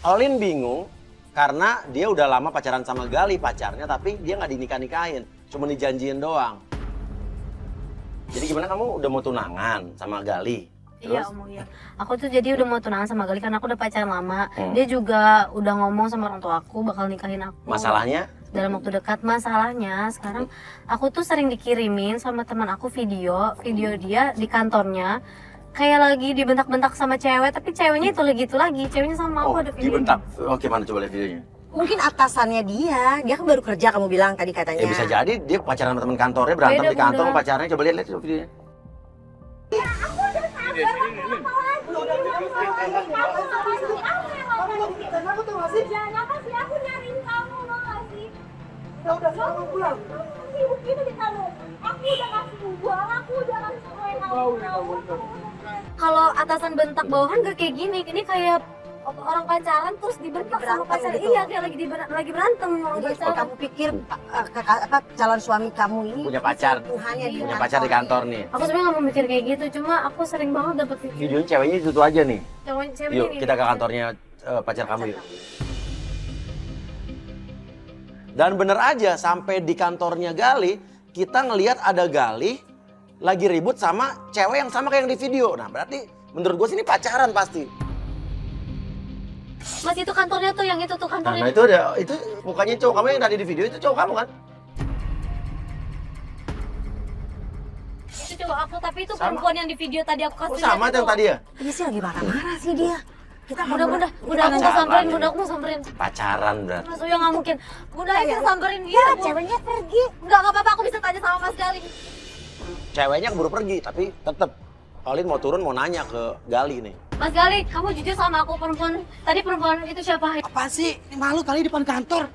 Olin bingung karena dia udah lama pacaran sama Gali pacarnya, tapi dia nggak dinikah-nikahin, cuma dijanjiin doang. Jadi gimana, kamu udah mau tunangan sama Gali? Iya Om, iya. Aku tuh jadi udah mau tunangan sama Gali karena aku udah pacaran lama. Dia juga udah ngomong sama orang tua aku bakal nikahin aku. Masalahnya? Dalam waktu dekat. Masalahnya sekarang aku tuh sering dikirimin sama teman aku video dia di kantornya kayak lagi dibentak-bentak sama cewek, tapi ceweknya itu lagi, ceweknya sama aku ada video. Dibentak? Oke, mana coba lihat videonya. Mungkin atasannya dia kan baru kerja kamu bilang tadi katanya. Ya bisa jadi dia pacaran sama teman kantornya, berantem Beda, di kantor Bunda. sama pacarnya. Coba lihat coba videonya. Kenapa sih aku nyariin kamu, mau gak sih? Udah kamu pulang. Sibuk gitu di kamu. Aku udah kasih uang, aku udah kasih kamu. Kalau atasan bentak bawahan gak kayak gini, ini kayak orang pacaran terus dibentak sama pacar. Gitu. Iya, kayak lagi berantem orang Jadi pacaran. kamu pikir calon suami kamu ini Punya pacar, Tuhannya di punya pacar di kantor nih. Aku sebenarnya nggak mau mikir kayak gitu, cuma aku sering banget dapet video. Videonya ceweknya itu aja nih. Ceweknya Yuk ini. kita ke kantornya pacar kamu yuk. Dan bener aja sampai di kantornya Gali, kita ngelihat ada Gali lagi ribut sama cewek yang sama kayak yang di video. Nah berarti menurut gue sih ini pacaran pasti. Mas itu kantornya tuh, yang itu tuh kantornya. Nah itu ada, itu mukanya cowok kamu yang tadi di video itu cowok kamu kan? Itu cowok aku, tapi itu Sama. perempuan yang di video tadi aku kasih. Oh sama lihat tuh yang tadi ya? Dia sih lagi marah-marah sih dia. Kita Bunda, aku mau Pacaran samperin, ini. Bunda, aku mau samperin. Pacaran berarti. Mas Uyo nggak mungkin. Bunda, ayo kita samperin dia. Ya, Bu. ceweknya pergi. Nggak apa-apa, aku bisa tanya sama Mas Gali. Ceweknya keburu pergi tapi tetep Olin mau turun mau nanya ke Gali nih. Mas Gali, kamu jujur sama aku, perempuan. Tadi perempuan itu siapa? Apaan sih? Ini malu kali depan kantor.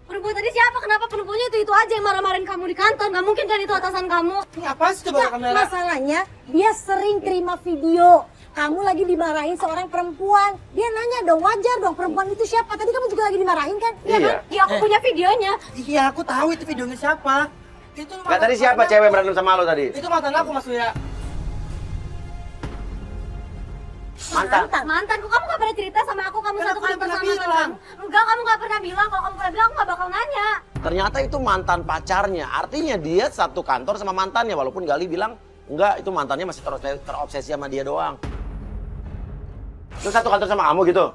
Perempuan tadi siapa? Kenapa perempuannya itu aja yang marah-marahin kamu di kantor? Nggak mungkin kan itu atasan kamu. Ini apaan sih coba Ya, kamera? masalahnya dia sering terima video. Kamu lagi dimarahin seorang perempuan. Dia nanya dong, wajar dong, perempuan itu siapa? Tadi kamu juga lagi dimarahin kan? Iya. Kan? Iya, aku punya videonya. Iya, aku tahu itu videonya siapa. Itu Gak tadi siapa cewek berantem sama lo tadi? Itu mantan aku Mas Uya. Mantan. Mantanku, kamu nggak pernah cerita sama aku, kamu Kan satu aku udah kantor pernah sama mantan bilang. kamu. Enggak, kamu nggak pernah bilang. Kalau kamu pernah bilang, aku nggak bakal nanya. Ternyata itu mantan pacarnya. Artinya dia satu kantor sama mantannya. Walaupun Gali bilang enggak, itu mantannya masih terobsesi sama dia doang. Terus satu kantor sama kamu gitu?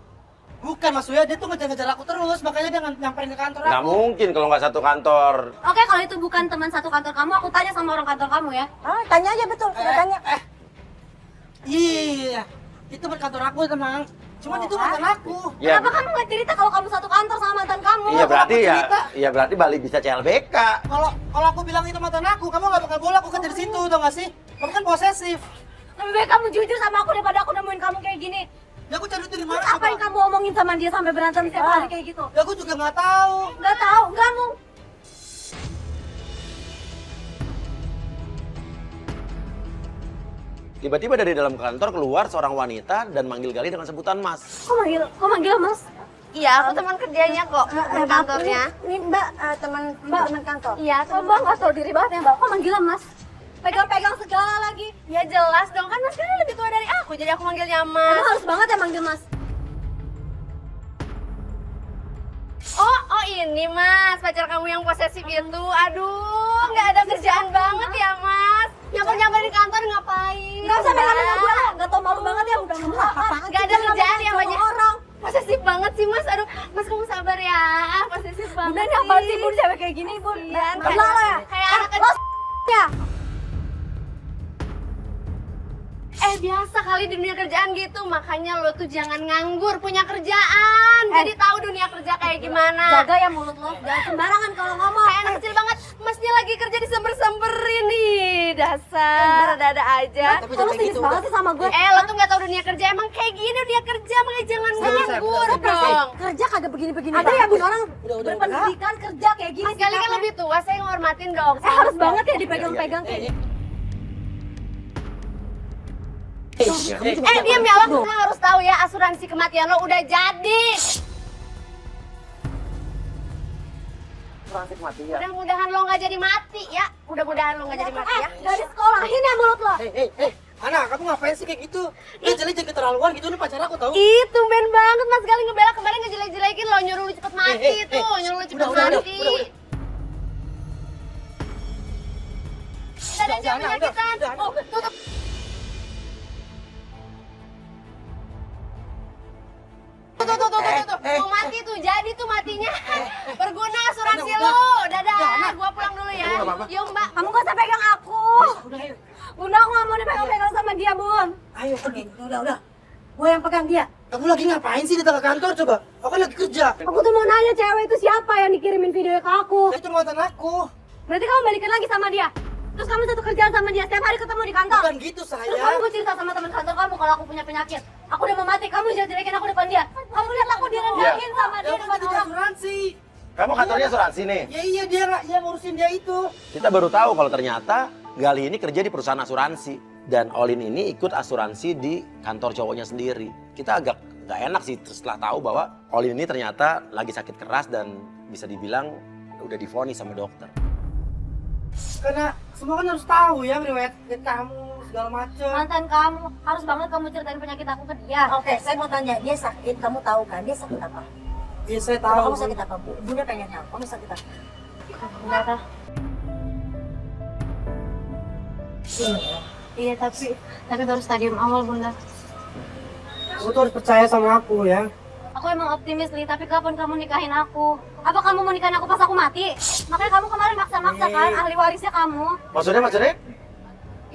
Bukan Mas Uya, dia tuh ngejar-ngejar aku terus, makanya dia nyamperin ke kantor Nggak aku. mungkin kalau nggak satu kantor. Oke, kalau itu bukan teman satu kantor kamu, aku tanya sama orang kantor kamu ya. Ah, tanya aja betul, udah tanya. Iya, itu bukan kantor aku teman. Cuman itu mantan aku. Ya, Kenapa kamu nggak cerita kalau kamu satu kantor sama mantan kamu? iya berarti aku ya, cerita. iya berarti Bali bisa CLBK. Kalau aku bilang itu mantan aku, kamu gak bakal bola aku kerja di situ, tau gak sih? Kamu kan posesif. Lebih baik kamu jujur sama aku daripada aku nemuin kamu kayak gini. Ya aku cari itu di Terus mana? apa yang kamu omongin sama dia sampai berantem setiap hari kayak gitu? Ya aku juga nggak tahu. Nggak tahu, nggak mau. Tiba-tiba dari dalam kantor keluar seorang wanita dan manggil Gali dengan sebutan Mas. Kok manggil Mas? Iya, aku teman kerjanya kok, teman kantornya. Ini Mbak, teman kantor. Iya, kok Mbak nggak tahu diri banget ya Mbak? Kok manggil Mas? Pegang-pegang segala lagi. Ya jelas dong, kan Mas kan lebih tua dari aku, jadi aku manggilnya Emang Mas. harus banget ya manggil Mas? Oh ini Mas, pacar kamu yang posesif itu. Aduh, nggak ada kerjaan banget ya Mas. Nyamper-nyamper di kantor ngapain? Nggak usah pegang gue lah, nggak tau malu banget ya udah ngomong apa. Nggak ada kerjaan ya banyak orang. Posesif banget sih Mas. Aduh, Mas kamu sabar ya. Posesif banget. Bunda ini apaan sih Bun, cewek kayak gini Bun? Iya, Kenal lo ya? Kayak anak Lo ya? biasa kali di dunia kerjaan gitu. Makanya lo tuh jangan nganggur, punya kerjaan. Jadi tahu dunia kerja kayak gimana. Jaga ya mulut lo, jangan sembarangan kalau ngomong. Kayak anak kecil banget. Masnya lagi kerja disember-semberin nih. Dasar, ada-ada aja. Tapi Lo jangan sinis gitu, banget sih sama gue. Lo tuh nggak tahu dunia kerja. Emang kayak gini dunia kerja, makanya jangan nganggur dong. Kerja kagak begini-begini. Ada ya Bun orang Udah. berpendidikan kerja kayak gini. Mas Gali kan lebih tua, saya ngehormatin dong. harus banget ya dipegang-pegang kayak gini. Diam ya lo harus tahu ya, asuransi kematian lo udah jadi. Asuransi kematian. Mudah-mudahan lo nggak jadi mati ya. Mudah-mudahan lo nggak jadi mati ya. Dari sekolahin ya mulut lo. Ana, kamu ngapain sih kayak gitu? Dia jadi keterlaluan gitu, ini pacar aku tahu. Itu ben banget Mas Gali ngebela kemarin mati tuh, nyuruh lu cepet mati. Ada jangan penyakitan. Oh, tutup. Tuh. Mau mati tuh, jadi tuh matinya. Berguna asuransi lu. Dadah, gua pulang dulu ya. Yuk, Mbak. Kamu gak usah pegang aku. Bunda, aku gak mau dipegang-pegang sama dia, Bun. Ayo pergi. Udah. Gue yang pegang dia. Kamu lagi ngapain sih datang ke kantor coba? Aku kan lagi kerja. Aku tuh mau nanya cewek itu siapa yang dikirimin video ke aku. Itu mantan aku. Berarti kamu balikan lagi sama dia. Terus kamu satu kerjaan sama dia, setiap hari ketemu di kantor. Bukan gitu Terus kamu sayang. gue cerita sama teman kantor kamu kalau aku punya penyakit. Aku udah mau mati, kamu jelek-jelekin aku depan dia. Kamu lihat aku direndahin sama dia Kamu depan tidak orang. asuransi. Kamu kantornya asuransi nih. Ya iya dia nggak yang ngurusin dia itu. Kita baru tahu kalau ternyata Gali ini kerja di perusahaan asuransi. Dan Olin ini ikut asuransi di kantor cowoknya sendiri. Kita agak nggak enak sih setelah tahu bahwa Olin ini ternyata lagi sakit keras dan bisa dibilang udah divonis sama dokter. Karena semua kan harus tahu ya riwayat kamu segala macam. Mantan kamu, harus banget kamu ceritain penyakit aku ke dia. Oke, saya mau tanya, dia sakit, kamu tahu kan? Dia sakit apa? Iya saya Kalau tahu. kamu sakit apa, Bu? Bunda pengen tahu, kamu sakit apa? Darah. Ini. Iya, tapi baru stadium awal, Bunda. Kamu tuh harus percaya sama aku ya. Aku emang optimis, Li, tapi kapan kamu nikahin aku? Apa kamu mau nikahin aku pas aku mati? Makanya kamu kemarin maksa-maksa kan, ahli warisnya kamu. Maksudnya?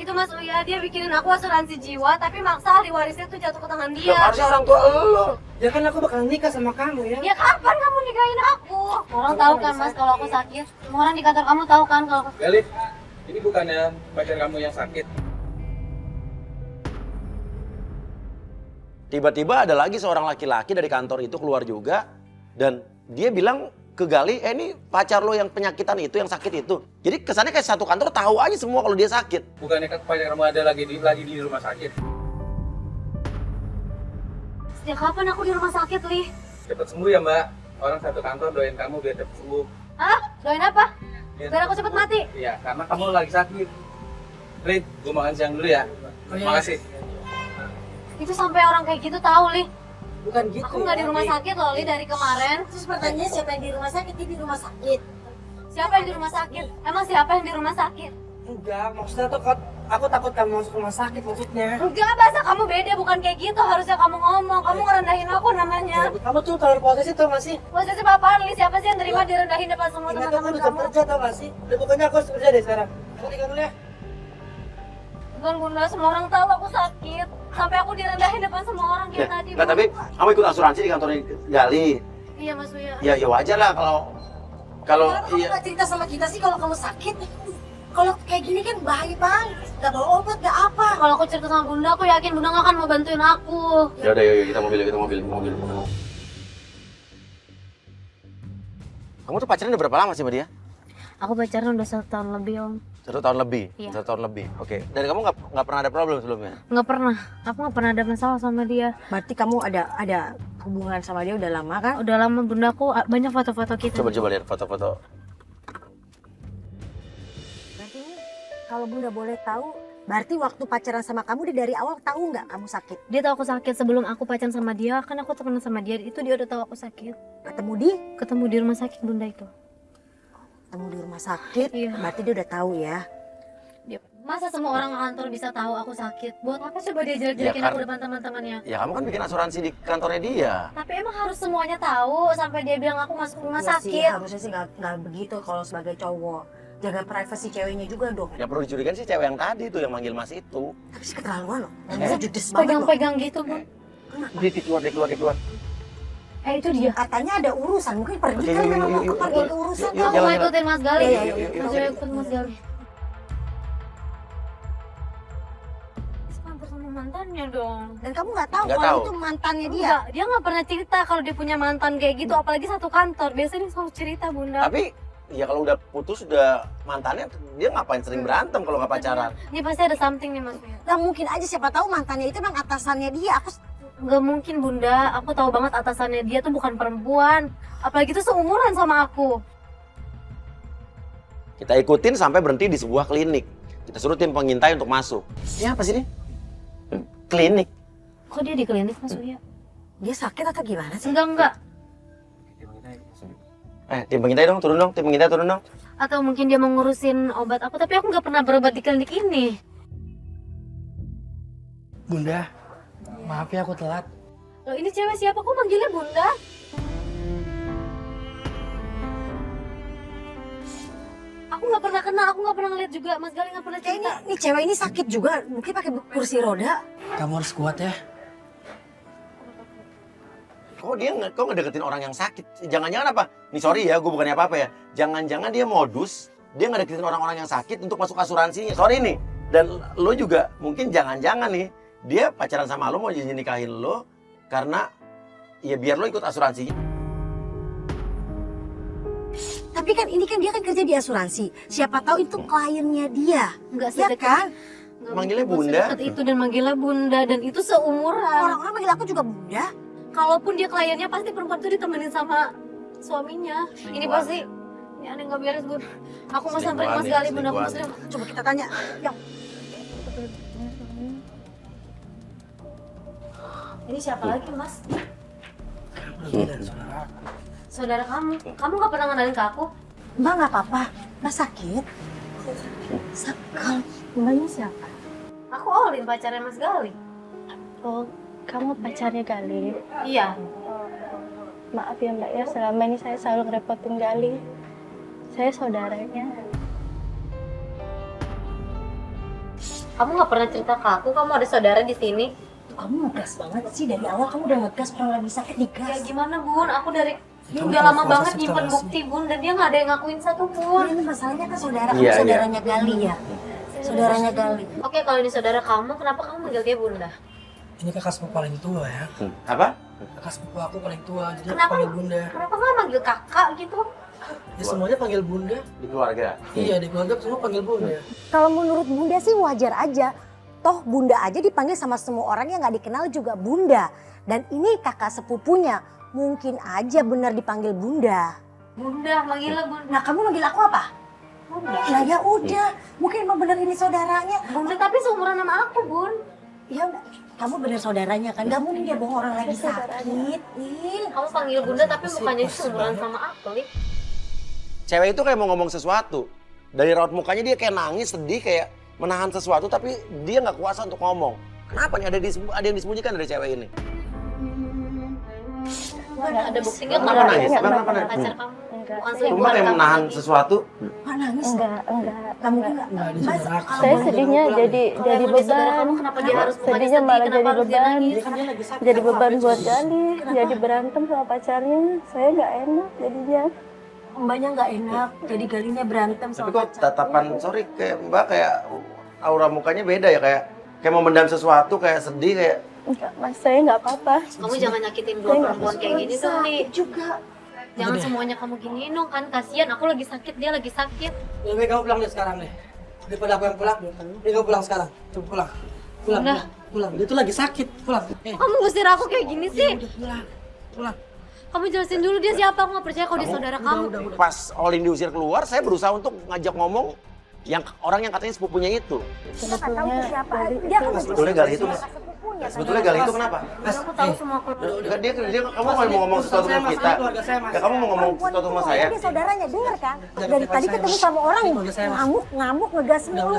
Itu Mas Uya, dia bikinin aku asuransi jiwa, tapi maksa ahli warisnya tuh jatuh ke tangan dia. Harusnya orang tua lo. Ya kan aku bakal nikah sama kamu ya. Ya kapan kamu nikahin aku? Orang tahu kan Mas kalau aku sakit. Semua orang di kantor kamu tahu kan kalau aku... Gali, ini bukannya pacar kamu yang sakit. Tiba-tiba ada lagi seorang laki-laki dari kantor itu keluar juga. Dan dia bilang ke Gali, ini pacar lo yang penyakitan itu, yang sakit itu. Jadi kesannya kayak satu kantor tahu aja semua kalau dia sakit. Bukannya pacar kamu ada lagi di rumah sakit. Sejak kapan aku di rumah sakit, Li? Cepat sembuh ya Mbak. Orang satu kantor doain kamu biar cepat sembuh. Hah? Doain apa? Biar aku cepet mati? Iya, karena kamu lagi sakit. Rin, gue makan siang dulu ya. Makasih. Itu sampai orang kayak gitu tahu, Li. Bukan gitu. Aku nggak di rumah sakit loh, Li, dari kemarin. Terus pertanyaannya siapa yang di rumah sakit? Dia di rumah sakit. Siapa yang di rumah sakit? Emang siapa yang di rumah sakit? Enggak, maksudnya tuh aku takut kamu masuk rumah sakit maksudnya. Enggak, bahasa kamu beda, bukan kayak gitu. Harusnya kamu ngomong, kamu ngerendahin aku namanya. Kamu tuh terlalu posesif tau gak sih? Posesif apaan, Li? Siapa sih yang terima direndahin depan semua Ingat aku teman-teman udah kamu? kerja tau gak sih? Udah pokoknya aku harus kerja deh sekarang. Aku tinggal dulu ya. Bukan Bunda, semua orang tahu aku sakit. Sampai aku direndahin depan semua orang kayak tadi. Nggak, Bu. tapi kamu ikut asuransi di kantor Gali. Iya, Mas Uya. Ya wajar lah kalau Kenapa kamu iya. gak cerita sama kita sih kalau kamu sakit? Kalau kayak gini kan bahaya banget. Gak bawa obat, gak apa. Kalau aku cerita sama Bunda, aku yakin Bunda nggak akan mau bantuin aku. Ya udah, yuk kita mobil. Kamu tuh pacaran udah berapa lama sih sama dia? Aku pacaran udah 1 tahun lebih, Om. 1 tahun lebih. Iya. 1 tahun lebih. Oke. Dan kamu nggak pernah ada problem sebelumnya? Nggak pernah. Aku nggak pernah ada masalah sama dia. Berarti kamu ada hubungan sama dia udah lama kan? Udah lama Bunda, aku banyak foto-foto kita. Coba lihat foto-foto. Berarti ini kalau Bunda boleh tahu, berarti waktu pacaran sama kamu dia dari awal tahu nggak kamu sakit? Dia tahu aku sakit sebelum aku pacaran sama dia, kan aku temenan sama dia. Itu dia udah tahu aku sakit. Ketemu di Rumah sakit Bunda itu. ketemu di rumah sakit, Iya. berarti dia udah tahu ya. Masa semua orang kantor bisa tahu aku sakit? Buat apa coba dia jelek-jelekin Ya, aku depan teman-temannya? Ya kamu kan bikin asuransi di kantornya dia. Tapi emang harus semuanya tahu sampai dia bilang aku masuk rumah Iya sih, sakit. harusnya sih nggak begitu kalau sebagai cowok. Jaga privasi ceweknya juga dong. Yang perlu dicurigain sih cewek yang tadi tuh yang manggil Mas itu. Tapi sih keterlaluan loh. Bisa judes banget loh. Pegang-pegang gitu, Bun. Dia keluar. Itu dia. Katanya ada urusan, mungkin pergi Oke, kan yuk, memang yuk, mau yuk, pergi yuk. ke urusan. Yuk, Aku jalan, mau jalan. ikutin Mas Gali. Iya, iya, Mas Gali ikut Mas Gali. Sepantas sama mantannya dong. Dan kamu nggak tahu Nggak kalau tahu. itu mantannya dia. Enggak, dia nggak pernah cerita kalau dia punya mantan kayak gitu, apalagi satu kantor. Biasanya dia selalu cerita, Bunda. Tapi ya kalau udah putus udah mantannya dia ngapain sering berantem kalau nggak pacaran? Ini pasti ada something nih, Mas. Nah, mungkin aja siapa tahu mantannya itu memang atasannya dia. Nggak mungkin, Bunda. Aku tahu banget atasannya dia tuh bukan perempuan. Apalagi tuh seumuran sama aku. Kita ikutin sampai berhenti di sebuah klinik. Kita suruh tim pengintai untuk masuk. Ini apa sih ini? Klinik. Kok dia di klinik, Mas Uya? Dia sakit atau gimana sih? Enggak. Tim pengintai dong, turun dong. Tim pengintai turun dong. Atau mungkin dia mau ngurusin obat aku, tapi aku nggak pernah berobat di klinik ini. Bunda, maaf ya aku telat. Loh ini cewek siapa? Kok manggilnya Bunda? Aku nggak pernah kenal, aku nggak pernah ngeliat juga. Mas Gali nggak pernah cerita. Kayaknya nih cewek ini sakit juga, mungkin pakai kursi roda. Kamu harus kuat ya. Kok ngedeketin orang yang sakit? Jangan-jangan apa? Nih sorry ya, gue bukannya apa-apa ya. Jangan-jangan dia modus, dia ngedeketin orang-orang yang sakit untuk masuk asuransinya. Sorry nih. Dan lo juga mungkin jangan-jangan nih, dia pacaran sama lo mau janji nikahin lo karena ya biar lo ikut asuransinya. Tapi kan ini kan dia kan kerja di asuransi. Siapa tahu itu kliennya dia. Nggak Ya sedekat- kan? nggak Manggilnya mungkin Bunda. sedekat itu dan manggilnya Bunda dan itu seumuran. Orang-orang manggil aku juga bunda. Kalaupun dia kliennya pasti perempuan itu ditemenin sama suaminya. Ini pasti ini aneh nggak beres Bun. Aku mau samperin Mas Gali Bunda, aku mau samperin. Coba kita tanya. Yang Ini siapa lagi Mas? Saudara. Saudara kamu. Kamu nggak pernah ngenalin ke aku? Mbak nggak apa-apa. Mbak sakit. Sakal. Mbaknya siapa? Aku Olin, pacarnya Mas Gali. Oh, kamu pacarnya Gali? Iya. Maaf ya Mbak ya, selama ini saya selalu ngerepotin Gali. Saya saudaranya. Kamu nggak pernah cerita ke aku, kamu ada saudara di sini? Kamu ngegas banget sih dari awal kamu udah ngegas orang lagi sakit Ya digas. gimana Bun, aku dari Kamu udah lama tahu banget proses nyimpen instalasi. bukti Bun dan dia nggak ada yang ngakuin satu pun. Ini masalahnya kan saudara, Iya, kamu iya. saudaranya Gali ya. Saudaranya Gali. Oke, kalau ini saudara kamu, kenapa kamu manggil dia Bunda? Ini kakak sepupu paling tua ya. Apa? Kakak sepupu aku paling tua, jadi aku Kenapa? panggil bunda. Kenapa nggak manggil kakak gitu? Ya semuanya panggil bunda. Di keluarga. Iya, di keluarga semua panggil bunda. Kalau menurut bunda sih wajar aja. Toh bunda aja dipanggil sama semua orang yang nggak dikenal juga bunda. Dan ini kakak sepupunya. Mungkin aja benar dipanggil bunda. Bunda, manggilnya Bunda. Nah kamu manggil aku apa? Bunda. Nah ya udah. Mungkin emang benar ini saudaranya. Bunda tapi seumuran sama aku Bun. Ya udah. Kamu benar saudaranya kan? Gak mungkin dia bohong orang lagi sakit. Nin. Kamu panggil Bunda tapi mukanya seumuran sama aku, Li. Cewek itu kayak mau ngomong sesuatu. Dari raut mukanya dia kayak nangis, sedih, kayak menahan sesuatu, tapi dia nggak kuasa untuk ngomong. Kenapa nih ada yang disembunyikan dari cewek ini? Ada bukti nggak Kenapa kalau nangis? dia Kenapa nangis? pacar kamu? Enggak. Bukan Cuma selingkuhan kayak kamu menahan lagi. sesuatu. Kok nangis? Enggak. Gak mungkin gak? Nggak, dia Mas, saudara aku. kalau Saya boleh sedihnya pulang. jadi Kalau emang dia saudara beban. kamu, kenapa dia harus mukanya Sedihnya sedih? malah Kenapa jadi harus dia beban. nangis? Dia kan dia lagi sakit. Jadi beban Kenapa? buat Gali. Jadi berantem sama pacarnya. Saya nggak enak jadinya. Mbaknya nggak enak, jadi Galinya berantem Tapi sama kok pacar. tatapan, sorry, kayak Mbak kayak aura mukanya beda ya, kayak mau mendam sesuatu, kayak sedih, kayak Enggak, Mas, saya nggak apa-apa. Kamu jangan nyakitin dua perempuan kayak gini dong, Li. Juga. Jangan semuanya kamu giniin dong kan, kasihan aku lagi sakit, dia lagi sakit. Lebih baik kamu pulang deh sekarang deh. Daripada aku yang pulang, ini kamu pulang sekarang. Coba pulang. Pulang, Udah. pulang. Dia tuh lagi sakit, pulang. Kamu ngusir aku kayak gini sih? Udah pulang. Pulang. Kamu jelasin dulu dia siapa, aku gak percaya kalau dia saudara kamu. pas Olin diusir keluar, saya berusaha untuk ngajak ngomong yang orang yang katanya sepupunya itu. Kita nggak tahu Sebetulnya siapa. Gali Dia kan Sebetulnya Gali itu, sepupunya. sebetulnya Gali itu kenapa? Aku tahu semua keluarga. Dia kamu mau ngomong sesuatu sama kita? Ya kamu mau ngomong sesuatu sama saya? Dia saudaranya, dengar kan? Dari tadi ketemu sama orang ngamuk, ngegas mulu.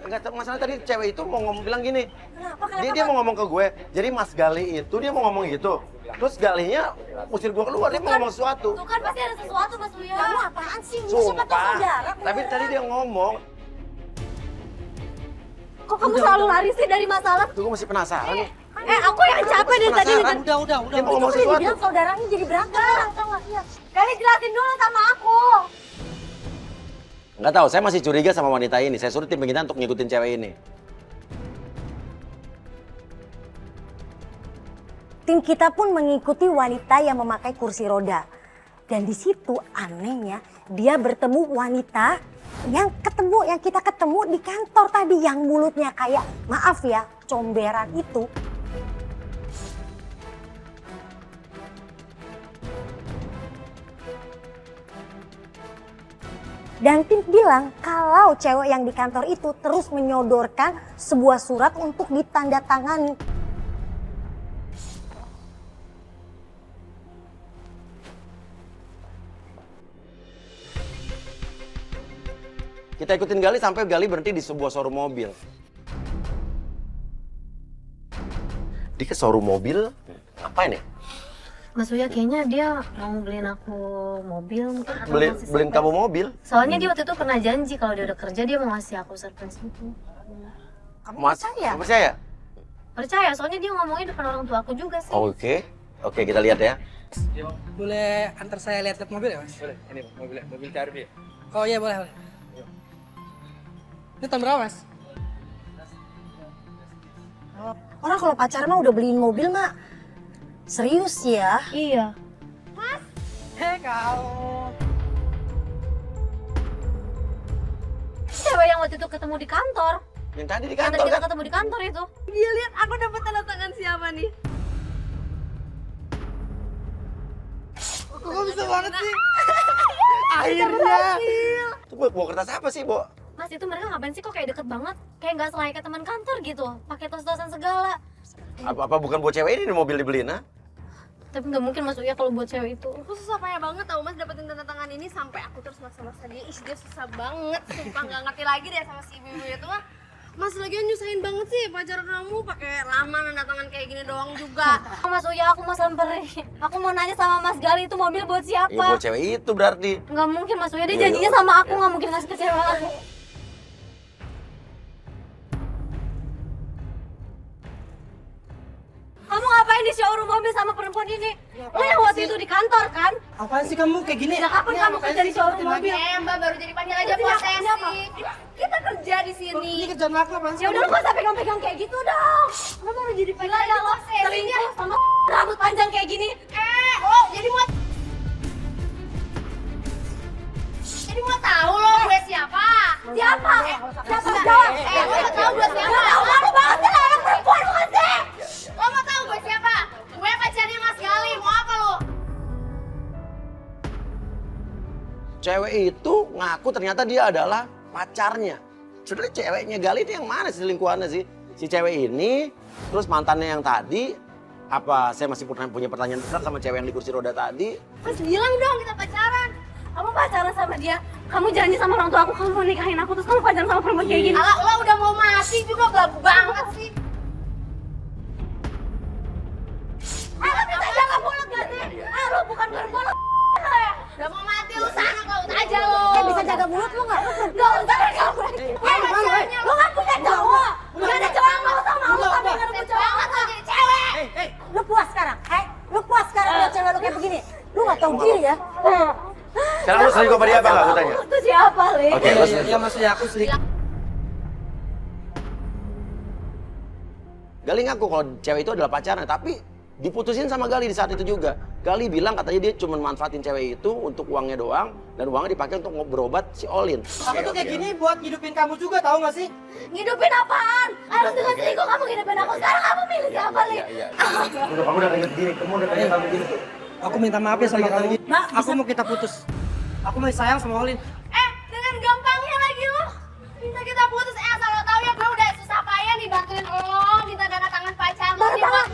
Enggak, masalah tadi cewek itu mau ngomong bilang gini. Kenapa? Dia mau ngomong ke gue. Jadi Mas Gali itu dia mau ngomong gitu. Terus Galinya usir gue keluar, dia mau ngomong sesuatu. Tuh kan pasti ada sesuatu Mas Uya. Kamu apaan sih? Siapa tahu Sumpah. saudara? Tapi tadi dia ngomong. Kok kamu selalu lari sih dari masalah? Tuh gue masih penasaran nih. Aku yang capek dari tadi. Penasaran. Udah. Dia mau ngomong Itu sesuatu. dibilang saudaranya jadi berantem. Tahu nggak? Iya. Kali jelasin dulu sama aku. Nggak tahu, saya masih curiga sama wanita ini. Saya suruh tim pengintai untuk ngikutin cewek ini. Tim kita pun mengikuti wanita yang memakai kursi roda. Dan di situ anehnya dia bertemu wanita yang kita ketemu di kantor tadi yang mulutnya kayak maaf ya comberan itu. Dan tim bilang kalau cewek yang di kantor itu terus menyodorkan sebuah surat untuk ditandatangani. Kita ikutin Gali sampai Gali berhenti di sebuah showroom mobil. Di ke showroom mobil, ngapain ya? Mas Uya kayaknya dia mau beliin aku mobil mungkin atau ngasih Beliin surprise. kamu mobil? Soalnya dia waktu itu pernah janji kalau dia udah kerja dia mau ngasih aku surprise gitu. Kamu Mas, percaya? kamu percaya? Percaya, soalnya dia ngomongnya depan orang tua aku juga sih. Oke, kita lihat ya. Boleh antar saya lihat mobil ya, Mas? Boleh, ini mobil Carby. Oh iya, boleh. Ini tahun berapa, Mas? Orang kalau pacaran mah udah beliin mobil mah serius ya. Iya. Hei, kau. Cewek yang waktu itu ketemu di kantor. Yang tadi di Yang kantor tadi kita kan? ketemu di kantor itu. Dia lihat aku dapat tanda tangan siapa nih? Kok bisa banget sih? Akhirnya. Itu bawa kertas apa sih, Bo? Mas itu mereka ngapain sih kok kayak deket banget? Kayak nggak selayaknya teman kantor gitu. Pakai tos-tosan segala. Apa bukan buat cewek ini mobil dibeliin, ha? Tapi nggak mungkin Mas Uya kalau buat cewek itu. Aku susah payah banget tau Mas dapetin tanda tangan ini sampai aku terus maksa-maksa dia. Ih dia susah banget, sumpah nggak ngerti lagi deh sama si ibu itu mah. Mas lagian nyusahin banget sih pacar kamu pakai lama tanda tangan kayak gini doang juga. Mas Uya aku mau samperin. Aku mau nanya sama Mas Gali itu mobil buat Iya, siapa? buat cewek itu berarti. Nggak mungkin Mas Uya, dia janjinya sama aku nggak mungkin ngasih ke cewek lain. Kamu ngapain di showroom mobil sama perempuan ini? Lo yang waktu itu di kantor kan? Apaan sih kamu kayak gini? Sejak kapan kamu kerja di showroom mobil? Mbak baru jadi pacar aja posesif. Kita kerja di sini. Ini kerjaan aku apaan sih? Ya udah lu gak usah pegang-pegang kayak gitu dong. Lo baru jadi pacar aja lo selingkuh sama rambut panjang kayak gini. Jadi mau tahu lo gue siapa? Siapa? Siapa? Jawab. Lo mau tahu gue siapa? Malu banget sih lo anak perempuan bukan sih? Lo mau tahu gue siapa? Gue pacarnya Mas Gali. Mau apa lo? Cewek itu ngaku ternyata dia adalah pacarnya. Sebenarnya ceweknya Gali itu yang mana sih selingkuhannya sih? Si cewek ini, terus mantannya yang tadi, apa saya masih punya pertanyaan besar sama cewek yang di kursi roda tadi? Mas bilang dong kita pacaran. Kamu pacaran sama dia, kamu janji sama orang tua aku kamu mau nikahin aku terus kamu pacaran sama perempuan kayak gini. Alah, lo udah mau mati juga belagu banget sih. Lo bisa jaga mulut gak sih? Lo bukan perempuan lo ya? Udah mau mati lu sana kau aja lo. Bisa jaga mulut lu nggak? Gak usah kamu. Lo gak punya cowok. Gak ada cowok yang mau sama kamu tapi gak ada cowok. Banget lo jadi cewek. Lu puas sekarang? Lu puas sekarang lihat cewek lu kayak begini? Lu nggak tahu diri ya? Sekarang lu selingkuh sama dia apa nggak? Aku tanya. Itu siapa, Li? Oke, lu selingkuh. Ya maksudnya aku selingkuh. Gali ngaku kalau cewek itu adalah pacarnya, tapi diputusin sama Gali di saat itu juga. Gali bilang katanya dia cuma manfaatin cewek itu untuk uangnya doang, dan uangnya dipakai untuk berobat si Olin. Aku tuh kayak gini buat hidupin kamu juga, tahu nggak sih? Ngidupin apaan? Harus dengan selingkuh kamu ngidupin aku. Sekarang kamu milih siapa, Li? Kamu udah kayak gini, kamu udah kayak begini tuh. Aku minta maaf ya sama kamu. Aku mau kita putus. Aku masih sayang sama Olin. Dengan gampangnya lagi lo minta kita putus. Asal lo tahu ya gue udah susah payah nih bantuin lo minta tanda tangan pacar lo nih buat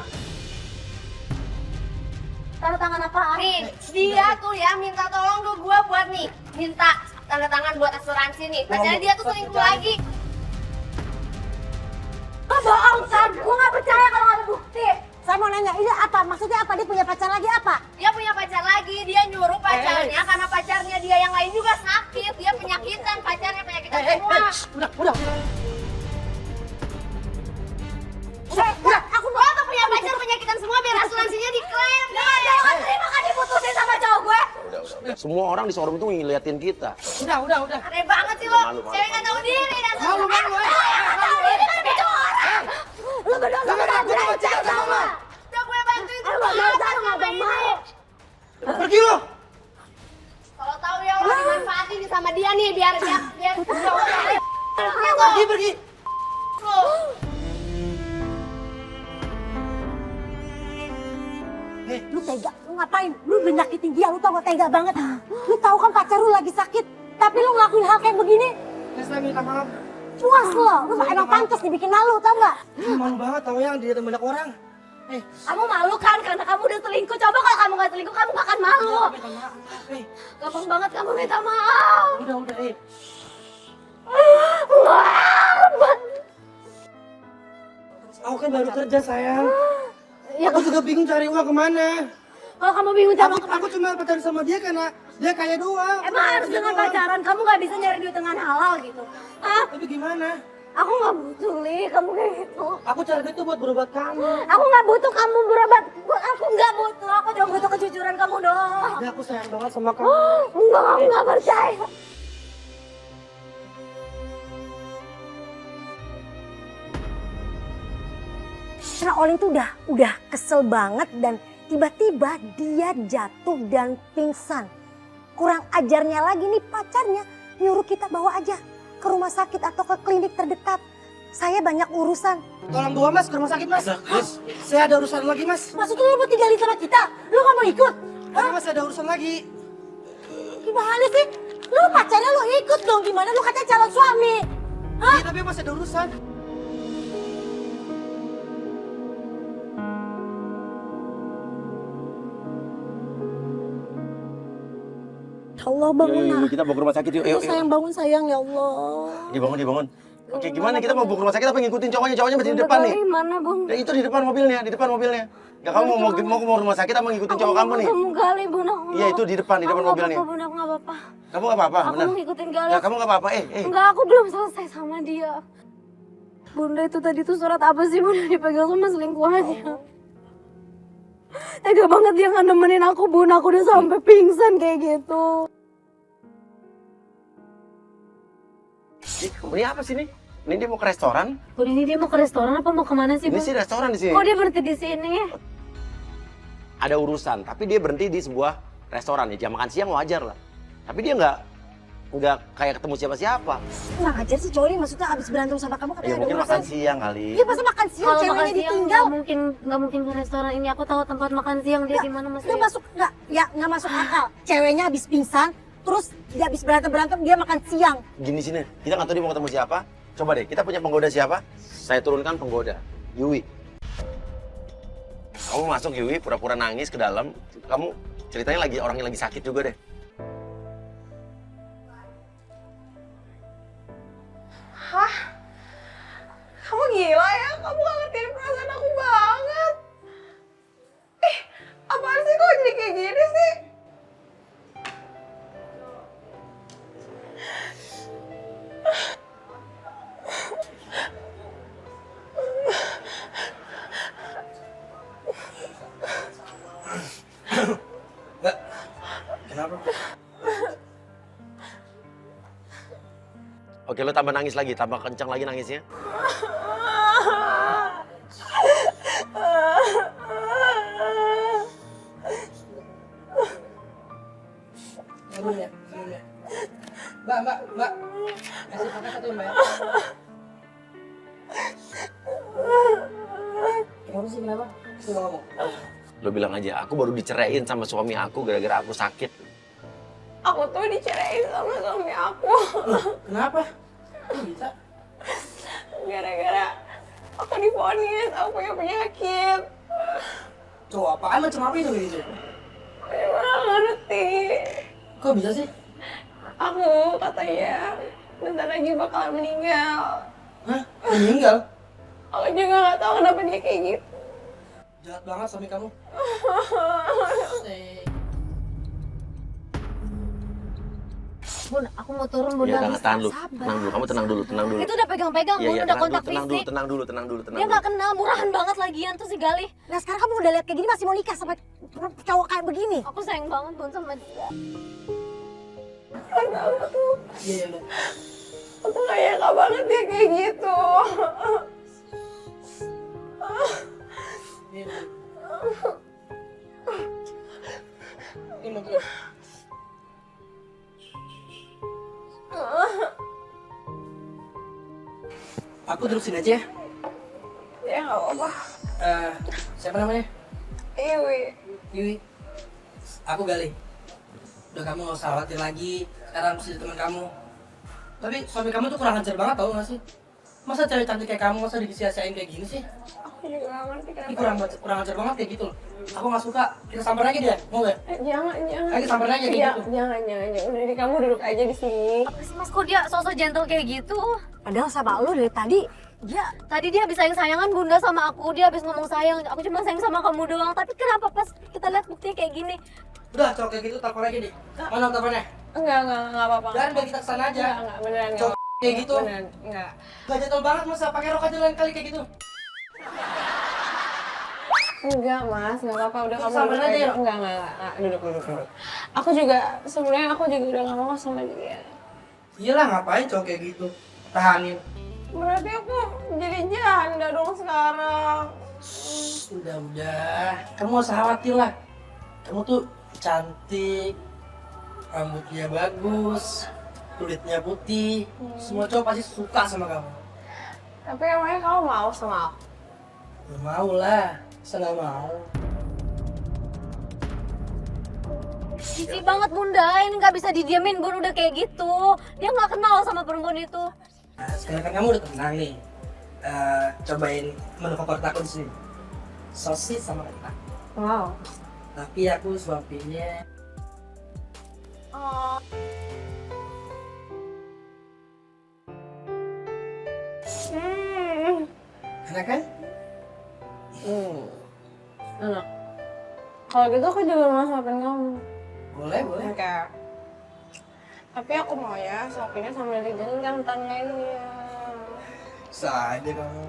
Tanda tangan apaan? nih dia tuh ya minta tolong ke gue buat nih minta tanda tangan buat asuransi nih. Pacarnya dia tuh selingkuh lagi. Lo bohong kan? Gue gak percaya kalau gak ada bukti. Saya mau nanya, ini apa? Maksudnya apa? Dia punya pacar lagi apa? Dia punya pacar lagi, dia nyuruh pacarnya karena pacarnya dia yang lain juga sakit. Dia penyakitan, pacarnya penyakitan semua. Udah. Aku mau tuh punya pacar penyakitan semua biar asuransinya diklaim. Jangan terima kan diputusin sama cowok gue. Udah. Semua orang di showroom itu ngeliatin kita. Udah. Aneh banget sih lo, Malu. cewek nggak tahu diri dan Malu. Ini kan ada cowok orang. Lo berdua sama percaya sama. udah gue bantuin Lo semua gak usah, sama lo gak ini. mau. Pergi lo. Kalau tahu ya lo dimanfaatin nih sama dia nih biar Pergi. Lu tega, lu ngapain? Lu udah nyakitin dia, lu tau gak tega banget? Lu tahu kan pacar lu lagi sakit, tapi lu ngelakuin hal kayak begini? Saya minta maaf. Puas lo, lu emang pantas dibikin malu, tau gak? Malu banget tau yang dilihat banyak orang. Kamu malu kan karena kamu udah selingkuh. Coba kalau kamu gak selingkuh kamu gak akan malu. Minta maaf. Gampang banget kamu minta maaf. Udah. Aku kan baru kerja sayang. Ya, Aku juga bingung cari uang kemana. kalau kamu bingung cari uang Aku cuma pacaran sama dia karena dia kaya doang. emang harus dengan pacaran, kamu nggak bisa nyari duit dengan halal gitu. Ah, Tapi gimana? aku nggak butuh, Li, kamu kayak gitu. Aku cari duit tuh buat berobat kamu. Aku nggak butuh kamu berobat, aku nggak butuh, aku cuma butuh kejujuran kamu doang. Ya aku sayang banget sama kamu. Enggak, aku nggak percaya. Karena Olin tuh udah kesel banget dan tiba-tiba dia jatuh dan pingsan. Kurang ajarnya lagi nih pacarnya nyuruh kita bawa aja ke rumah sakit atau ke klinik terdekat. Saya banyak urusan. Tolong bawa mas ke rumah sakit mas. Mas, saya ada urusan lagi mas. Maksudnya lu mau tinggalin sama kita? Lu gak mau ikut? Tapi mas ada urusan lagi. Gimana sih? Lu pacarnya lu ikut dong, gimana lu katanya calon suami? Iya tapi mas ada urusan. Ya Allah bangun Yuk, nah. kita bawa ke rumah sakit yuk. Ya sayang bangun sayang ya Allah. Dibangun. Oke, gimana kita mau bawa ke rumah sakit apa ngikutin cowoknya? Cowoknya masih di depan nih. Mana, Bung? Ya itu di depan mobilnya, Gak kamu mau rumah sakit apa ngikutin cowok kamu nih? Kamu Gali, Bun. Aku Iya itu di depan mobilnya. Aku nggak apa-apa. Kamu gak apa-apa, Aku benar? mau ngikutin Gali. Ya kamu gak apa-apa, Enggak, aku belum selesai sama dia. Bunda itu tadi tuh surat apa sih Bunda dipegang sama selingkuhannya? Tega banget dia nggak nemenin aku Bun, aku udah sampai pingsan kayak gitu. Ini apa sih nih? Ini dia mau ke restoran? Bun ini dia mau ke restoran apa mau kemana sih Ini Bun? sih restoran di sini. Kok dia berhenti di sini? Ada urusan, tapi dia berhenti di sebuah restoran ya. Jam makan siang wajar lah. Tapi dia nggak kayak ketemu siapa-siapa. Kurang ajar sih cowok ini, maksudnya abis berantem sama kamu Ya katanya ada mungkin urusan. makan siang kali. Iya pasti makan siang, Kalau makan ceweknya siang ditinggal. nggak mungkin ke restoran ini. Aku tahu tempat makan siang dia di mana Mas. Nggak masuk, nggak masuk akal. Ceweknya abis pingsan, terus dia abis berantem dia makan siang. Gini sini, kita nggak tahu dia mau ketemu siapa. Coba deh, kita punya penggoda siapa? Saya turunkan penggoda, Yui. Kamu masuk Yui, pura-pura nangis ke dalam. Kamu ceritanya orangnya lagi sakit juga deh. Hah? Kamu gila ya? Kamu gak ngertiin perasaan aku banget. Apaan sih kok jadi kayak gini sih? Mbak, kenapa? Oke, lo tambah nangis lagi, tambah kencang lagi nangisnya. Dulu ya. Mbak. Kasih pakai satu ya, Mbak. Kenapa sih, kenapa? Coba ngomong. Lo bilang aja, aku baru diceraiin sama suami aku gara-gara aku sakit. Aku tuh dicerain sama suami aku. Kenapa? Kok bisa? Gara-gara aku divonis, aku punya penyakit. Cowok apaan macam apa itu gitu? Aku gak ngerti. Kok bisa sih? Aku katanya bentar lagi bakalan meninggal. Hah? Meninggal? Aku juga gak tahu kenapa dia kayak gitu. Jahat banget suami kamu. Bun, aku mau turun Bun. Ya nggak udah, bisa. tahan dulu. Sabar. Tenang dulu, kamu tenang dulu. Itu udah pegang-pegang Bun, udah kontak fisik. tenang dulu. Dia nggak kenal, murahan banget lagian tuh si Gali. Nah sekarang kamu udah lihat kayak gini masih mau nikah sama cowok kayak begini? Aku sayang banget Bun sama dia. Karena aku tuh, Iya, udah. aku tuh gak nyangka banget dia kayak gitu. Iya. Ini mungkin. Aku duduk sini aja ya. Ya gak apa-apa. Siapa namanya? Iwi. Yui. Aku Gali. Udah kamu gak usah khawatir lagi. Sekarang aku jadi teman kamu. Tapi suami kamu tuh kurang ajar banget tau gak sih? Masa cewek cantik kayak kamu masa disia-siain kayak gini sih? Aku Aku juga gak ngerti Ini kenapa. kurang ajar banget kayak gitu loh. Aku gak suka. Kita samperin aja dia, mau gak? Jangan. Ayo samperin aja kayak gitu. Jangan. Udah deh, kamu duduk aja di sini. Apa sih mas, kok dia sosok gentle kayak gitu? Padahal sama lu dari tadi Tadi dia habis sayang-sayangan bunda sama aku, dia habis ngomong sayang, aku cuma sayang sama kamu doang. Tapi kenapa pas kita lihat buktinya kayak gini? Udah, cowok kayak gitu telepon aja nih. Mana teleponnya? Enggak apa-apa. Dan biar kita kesana aja. Enggak, beneran Cowok kayak gitu. Beneran, enggak. Gak jatuh banget masa pakai rok aja lain kali kayak gitu. Enggak mas, enggak apa-apa, udah kamu Samperin duduk aja aja. yuk. Enggak, duduk. Aku juga, sebenarnya aku juga udah gak mau sama dia. Iyalah, ngapain cowok kayak gitu? Tahanin. Berarti aku jadi janda dong sekarang. Udah. Kamu gak usah khawatir lah. Kamu tuh cantik, rambutnya bagus, kulitnya putih. Semua cowok pasti suka sama kamu. Tapi emangnya kamu mau sama aku? Ya mau lah, masa gak mau? Cici banget bunda, ini nggak bisa didiamin bun, udah kayak gitu. Dia nggak kenal sama perempuan itu. Nah, sekarang kan kamu udah tenang nih. Cobain menu favorit aku di sini. Sosis sama kentang. Wow. Tapi aku suapinnya enak kan? Enak. Kalau gitu aku juga mau suapin kamu. Boleh. Oke. Tapi aku mau ya suapinnya sambil digenggam tangannya. Bisa aja kamu.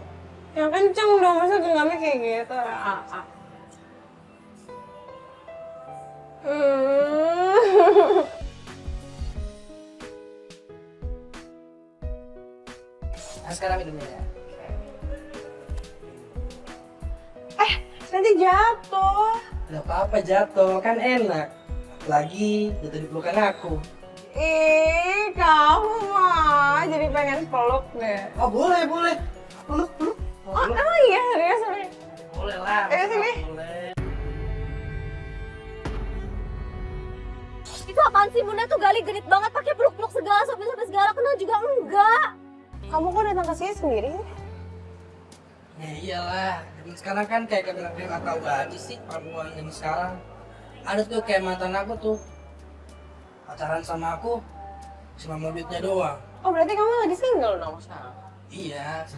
Yang kenceng dong, masa genggamnya kayak gitu. Nah, sekarang minumnya ya. Nanti jatuh. Gak apa-apa jatuh, kan enak. Lagi jatuh di pelukan aku. Ih, kamu mah jadi pengen peluk deh. Oh boleh. Peluk. Oh, emang iya, serius. Boleh lah. Ayo sini. Boleh. Itu apaan sih bunda tuh gali genit banget, pakai peluk-peluk segala, sampai segala, kenal juga enggak. Kamu kok datang ke sini sendiri? Ya iyalah, zaman sekarang kan kayak kata dia nggak tahu aja sih perempuan ini sekarang. Ada tuh kayak mantan aku tuh pacaran sama aku cuma mau duitnya doang. Oh, berarti kamu lagi single dong sekarang? Iya.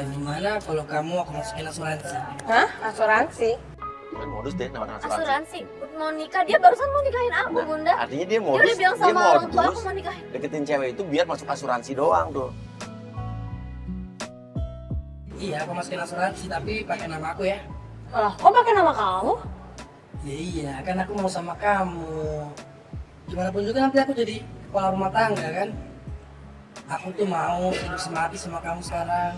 Gimana kalau kamu aku masukin asuransi? Hah? Asuransi? Kan modus deh namanya asuransi. Asuransi, mau nikah, dia barusan mau nikahin aku bunda. Artinya dia Dia modus, udah bilang sama orang tua aku mau nikahin. deketin cewek itu biar masuk asuransi doang tuh. Iya, aku masukin asuransi tapi pakai nama aku ya. Lah, kok pakai nama kamu? Ya iya, kan aku mau sama kamu. Gimana pun juga nanti aku jadi kepala rumah tangga kan. Aku tuh mau hidup semati sama kamu sekarang.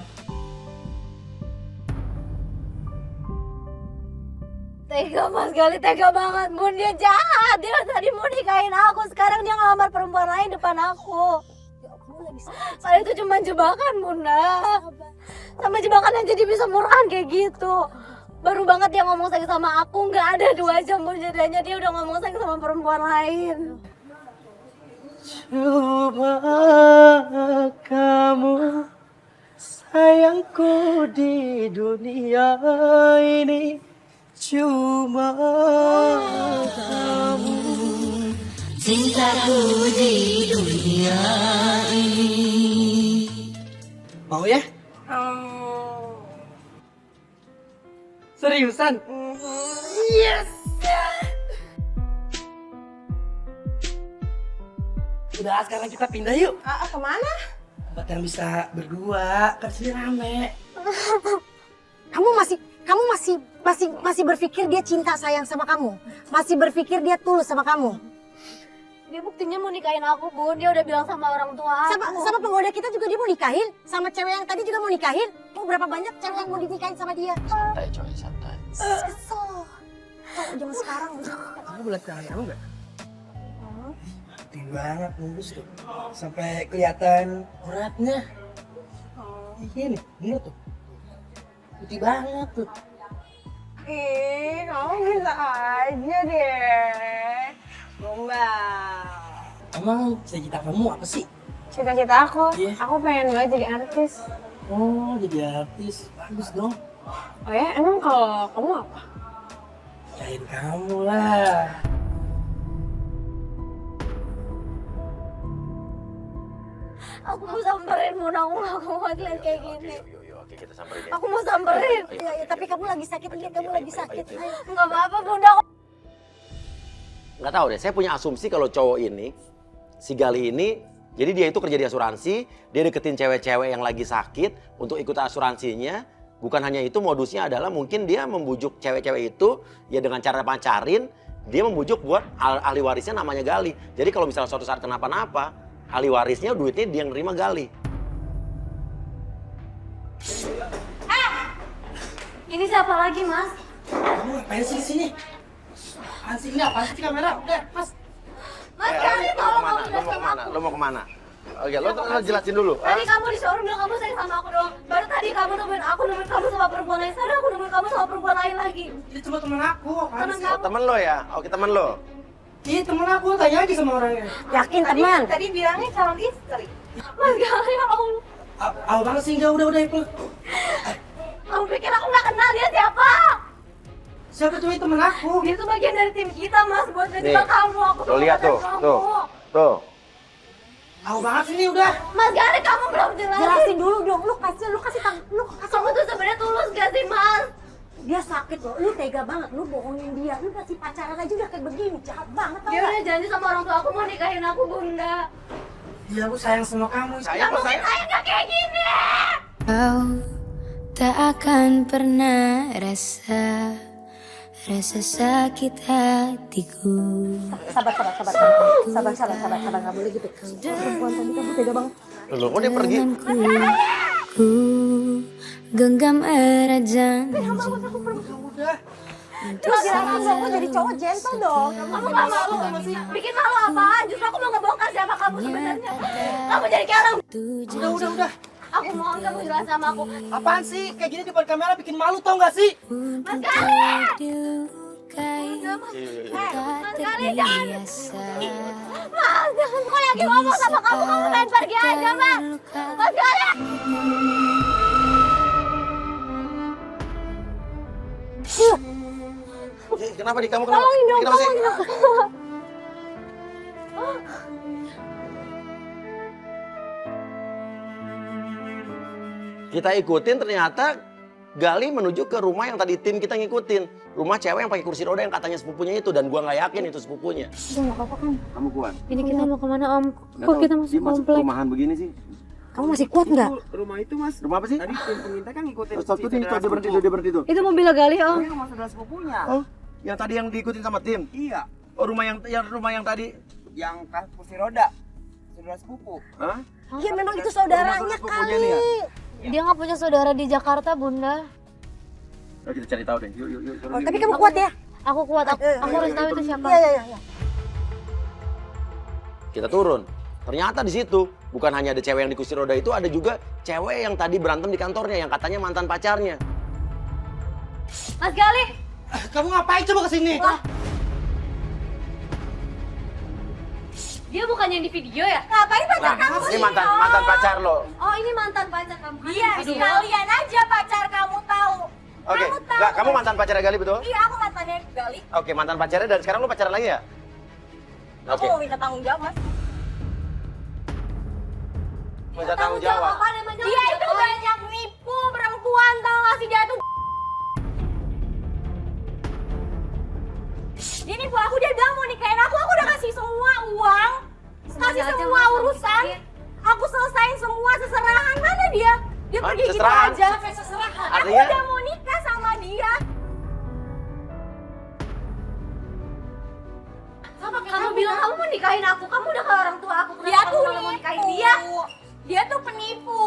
Tega mas Gali, tega banget bun, dia jahat. Dia tadi mau nikahin aku, sekarang dia ngelamar perempuan lain depan aku. Saya itu cuma jebakan bunda. Sama jebakan yang jadi bisa murahan kayak gitu. Baru banget dia ngomong sayang sama aku, nggak ada 2 jam bun jadinya dia udah ngomong sayang sama perempuan lain. Cuma kamu sayangku di dunia ini. Cuma kamu cintaku di dunia ini. Mau ya? Seriusan? Yes! Udah, sekarang kita pindah yuk. Kemana? Tempat yang bisa berdua, kan sini rame. Kamu masih berpikir dia cinta sayang sama kamu? Masih berpikir dia tulus sama kamu? Dia buktinya mau nikahin aku bun, dia udah bilang sama orang tua aku. Sama penggoda kita juga dia mau nikahin? Sama cewek yang tadi juga mau nikahin? Mau berapa banyak cewek yang mau dinikahin sama dia? Santai coy, santai. Kesel. Cowok zaman sekarang. Kamu boleh tangan kamu nggak? Putih banget, mulus tuh. Sampai kelihatan uratnya. Iya nih, bener tuh. Putih banget tuh. Ih, kamu bisa aja deh. Gombal. Emang cita-cita kamu apa sih? Cita-cita aku, Iya. aku pengen banget jadi artis. Oh, jadi artis. Bagus dong. Oh ya, emang kalau kamu apa? Jahit kamu lah. Aku mau samperin Muna, aku gak mau lihat kayak gini. Oke, kita samperin ya. Aku mau samperin. Ya, ya, tapi kamu lagi sakit, lihat kamu lagi sakit. Ayo. Nggak apa-apa Bunda. Nggak tahu deh, saya punya asumsi kalau cowok ini, si Gali ini, jadi dia itu kerja di asuransi, dia deketin cewek-cewek yang lagi sakit untuk ikut asuransinya. Bukan hanya itu, modusnya adalah mungkin dia membujuk cewek-cewek itu, ya dengan cara pacarin, dia membujuk buat ahli warisnya namanya Gali. Jadi kalau misalnya suatu saat kenapa-napa, ahli warisnya duitnya dia yang nerima Gali. Ini siapa lagi, Mas? Kamu ngapain sih di sini? Apaan sih ini? Apaan sih kamera? Udah, Mas. Mas Gali, tolong kamu Lo mau jelasin kemana? aku. Lo mau kemana? Oke, lo jelasin dulu. Tadi kamu di showroom bilang kamu sayang sama aku doang. Baru tadi kamu nemuin kamu sama perempuan lain. Sekarang aku nemuin kamu sama perempuan lain lagi. Ini cuma teman aku. Apaan Temen sih? Oh, temen lo ya? Oke, temen lo. Iya temen aku, tanya aja sama orangnya. Yakin teman? Tadi bilangnya calon istri. Mas Gali, ya Allah. Apa banget sih? Udah, Ipul. Kamu pikir aku nggak kenal dia siapa? Siapa tuh itu temen aku? Dia tuh bagian dari tim kita, Mas, buat Nih, ngejebak kamu. Aku lo lihat tuh, kamu. tuh. Tahu banget sih ini udah. Mas Gali, kamu belum jelasin. Jelasin dulu dong, lu kasih Kamu tuh sebenarnya tulus gak sih, Mas? dia sakit loh, lu tega banget, lu bohongin dia, lu kasih pacaran aja udah kayak begini, jahat banget tau Dia gak? udah janji sama orang tua aku mau nikahin aku, Bunda. Iya aku sayang sama kamu. Sayang kok sayang. Saya nggak kayak gini. Kau tak akan pernah rasa sakit hatiku. Sabar, nggak boleh gitu. Perempuan tadi kamu tega banget. Lo kok dia pergi? Ku genggam erat janji. Lu bilang dong, lu jadi cowok gentle dong. Kamu nggak malu kamu sih? Bikin malu apaan? Justru aku mau ngebongkar siapa kamu sebenarnya. Kamu jadi kayak orang. Udah. Aku mohon kamu jelas sama aku. Apaan sih? Kayak gini depan kamera bikin malu tau gak sih? Mas Gali! Tak terbiasa. Mas, jangan kok lagi ngomong sama kamu main pergi aja, Mas. Mas Gali! Kenapa di kamu kenapa? Kenapa sih? Kita ikutin ternyata Gali menuju ke rumah yang tadi tim kita ngikutin. Rumah cewek yang pakai kursi roda yang katanya sepupunya itu, dan gua nggak yakin itu sepupunya. Udah nggak apa-apa kan? Kamu kuat? Ini kita mau kemana, Om? Kok kita masuk komplek? Rumahan begini sih. Kamu masih kuat nggak? Rumah itu mas. Rumah apa sih? Tadi tim pengintai kan ngikutin. Terus satu ini dia berhenti tuh. Itu mobil Gali, Om. Ini rumah saudara sepupunya. Oh, yang tadi yang diikutin sama tim? Iya. Oh, rumah yang tadi? Yang kursi roda. Saudara sepupu. Hah? Ya memang itu saudaranya sepupunya kali. nih ya? Dia nggak punya saudara di Jakarta, Bunda. Ayo kita cari tahu deh. Yuk. Oh, tapi kamu kuat ya? Aku kuat, aku harus tahu itu siapa. Iya. Kita turun. Ternyata di situ bukan hanya ada cewek yang di kursi roda itu, ada juga cewek yang tadi berantem di kantornya yang katanya mantan pacarnya. Mas Gali! Kamu ngapain coba kesini? Dia bukan yang di video ya? Ngapain pacar kamu? Ini mantan pacar lo. Oh, ini mantan pacar kamu. Iya, sekalian aja pacar kamu tahu. Oke, enggak, kamu mantan pacarnya Gali betul? Iya, aku mantannya Gali. Oke, mantan pacarnya dan sekarang lu pacaran lagi ya? Aku Oke, mau minta tanggung jawab, Mas. minta tanggung jawab. Dia itu banyak nipu perempuan, tau gak sih? Dia tuh dia nipu aku, dia bilang mau nikahin aku udah kasih semua uang, kasih semua urusan, aku selesain semua seserahan. Mana dia? Dia Hah? pergi gitu Seserahan? aja. Seserahan. Aku Artinya? udah mau nikah sama dia. Kamu bilang kamu mau nikahin aku, kamu udah ke orang tua aku. Dia Kenapa tuh kamu mau nikahin dia? Dia tuh penipu.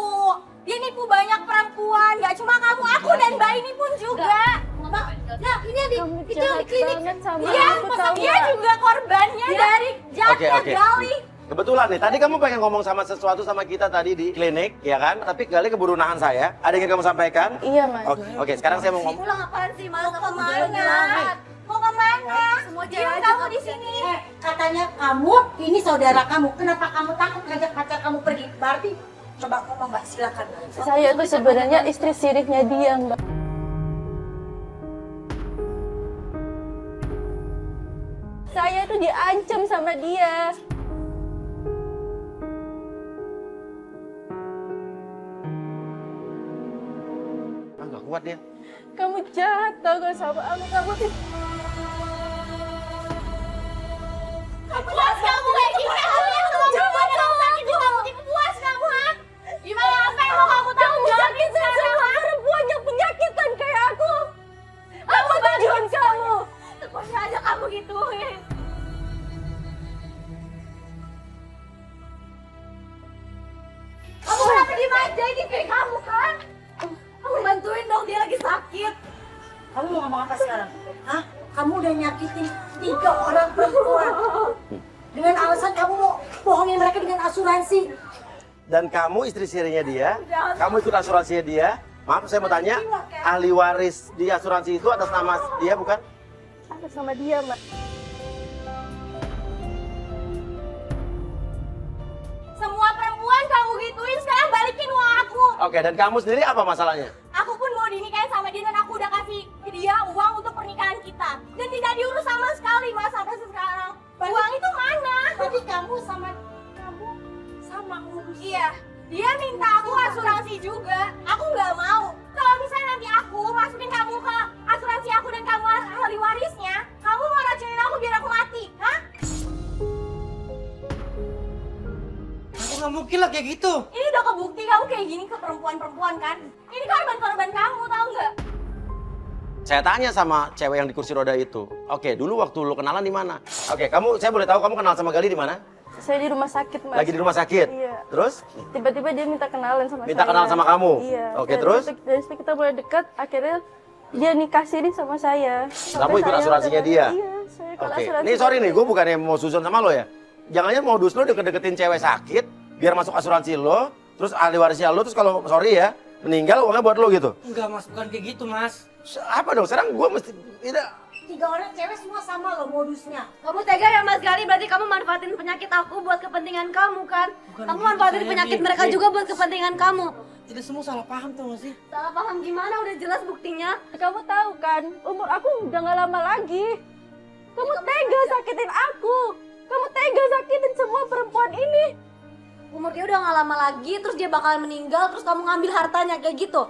Dia nipu banyak perempuan, gak cuma kamu, aku dan Mbak ini pun juga. Nah, ini yang itu yang di klinik. Dia juga korbannya dari jahatnya Oke. Gali. Kebetulan nih, tadi kamu pengen ngomong sama sesuatu sama kita tadi di klinik, ya kan? Tapi Gali keburu nahan saya. Ada yang ingin kamu sampaikan? Iya, Mas. Oke, sekarang saya mau ngomong. Pulang apaan sih, Mas? Mau kemana? Mau kemana? Semua Diam cewek kamu juga di sini. Katanya kamu, ini saudara kamu. Kenapa kamu takut ngajak pacar kamu pergi? Berarti coba ngomong Mbak, silakan. Saya tuh sebenarnya istri siriknya dia, Mbak. diancam sama dia. Ah, nggak kuat dia. Kamu jahat tau gak sama aku. Kamu tuh Puas kamu kayak gini, kalian semua perempuan yang sakit juga mesti puas kamu, ha? Gimana apa yang mau kamu tahu? Sakit sama perempuan yang penyakitan kayak aku. Apa tujuan kamu? Terpaksa aja kamu gituin. Kamu kenapa diem aja, ini kayak kamu kan? Kamu bantuin dong, dia lagi sakit. Kamu mau ngomong apa sekarang? Hah? Kamu udah nyakitin 3 orang perempuan. Dengan alasan kamu mau bohongin mereka dengan asuransi. Dan kamu istri sirinya dia, kamu ikut asuransinya dia. Maaf, saya mau tanya, ahli waris di asuransi itu atas nama dia bukan? atas sama dia, Mbak. Semua perempuan kamu gituin, sekarang balikin uang aku. Oke, dan kamu sendiri apa masalahnya? Aku pun mau dinikahin sama dia dan aku udah kasih ke dia uang untuk pernikahan kita. Dan tidak diurus sama sekali mas sampai sekarang. Uang itu mana? Jadi kamu sama urus. Iya, dia minta aku asuransi juga. Aku nggak mau. Kalau misalnya nanti aku masukin kamu ke asuransi aku dan kamu ahli warisnya, kamu mau racunin aku biar aku mati, hah? Aku nggak mungkin lah kayak gitu. Ini udah kebukti kamu kayak gini ke perempuan-perempuan kan? Ini korban-korban kamu, tahu nggak? Saya tanya sama cewek yang di kursi roda itu. Oke, dulu waktu lu kenalan di mana? Oke, saya boleh tahu kamu kenal sama Gali di mana? Saya di rumah sakit, Mas. Lagi di rumah sakit? Iya. Terus? Tiba-tiba dia minta kenalan sama Minta saya. kenal sama kamu? Iya. Oke, Dan terus? Dari situ kita mulai dekat, akhirnya dia nikah siri sama saya. Kamu ikut Sampai saya asuransinya udah- dia? Iya, saya ikut Oke, asuransi. nih sorry nih, gue bukannya mau susun sama lo ya. Jangan-jangan modus lo deket-deketin cewek sakit, biar masuk asuransi lo, terus ahli warisnya lo, terus kalau sorry ya, meninggal uangnya buat lo gitu. Enggak mas, bukan kayak gitu mas. Apa dong, sekarang gue mesti, tidak. 3 orang cewek semua sama loh modusnya. Kamu tega ya Mas Gali, berarti kamu manfaatin penyakit aku buat kepentingan kamu kan? Bukan Kamu begitu, manfaatin sayang, penyakit Dik. mereka Dik. juga buat kepentingan kamu. Itu semua salah paham tuh gak sih? Salah paham gimana? Udah jelas buktinya. Kamu tahu kan, umur aku udah gak lama lagi. Kamu tega sakitin aku. Kamu tega sakitin semua perempuan ini. Umur dia udah gak lama lagi, terus dia bakalan meninggal, terus kamu ngambil hartanya kayak gitu.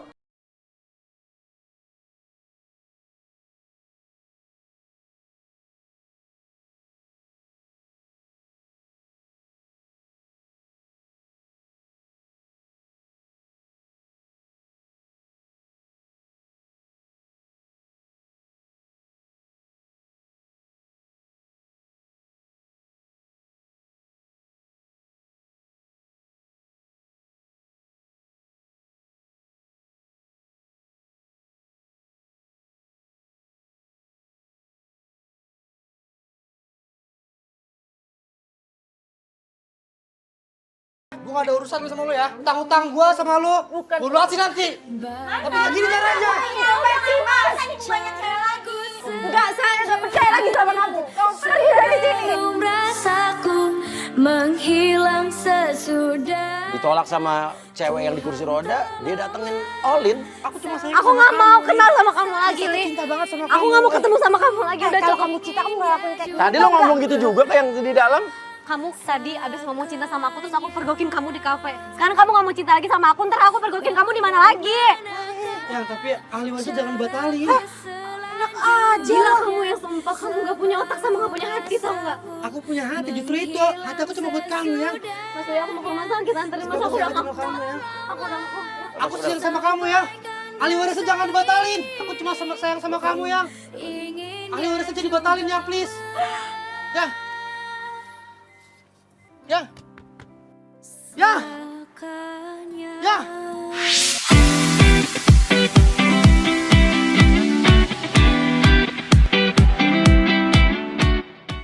Gue gak ada urusan sama lo ya. Utang-utang gue sama lo. Bukan. Gue luasin nanti. Tapi gak gini caranya. Enggak, saya gak percaya lagi sama kamu. Kamu pergi dari sini. Rasaku menghilang sesudah. Ditolak sama cewek yang di kursi roda, dia datengin Olin. Aku cuma sayang Aku sama gak mau kamu. kenal sama kamu lagi, Li. Cinta banget sama Aku kamu. gak mau ketemu sama kamu lagi, udah Kalau cukup. kamu cinta kamu nggak lakuin kayak gitu. Tadi lo ngomong gitu juga kayak yang di dalam. Kamu tadi abis ngomong cinta sama aku, terus aku pergokin kamu di kafe. Sekarang kamu gak mau cinta lagi sama aku, ntar aku pergokin kamu di mana lagi? Ya tapi ahli warisnya jangan dibatalin. Gila kamu yang sumpah, kamu gak punya otak sama gak punya hati, tau gak? Aku punya hati, justru itu. Hati aku cuma buat kamu ya. Mas Uya, aku mau ke rumah sakit, anterin mas, aku udah Aku gak sama kamu ya. Aku udah mau. Aku sayang sama kamu ya. Ahli warisnya jangan dibatalin. Aku cuma sayang sama kamu ya. Ahli warisnya jadi batalin ya, please. Ya. Ya.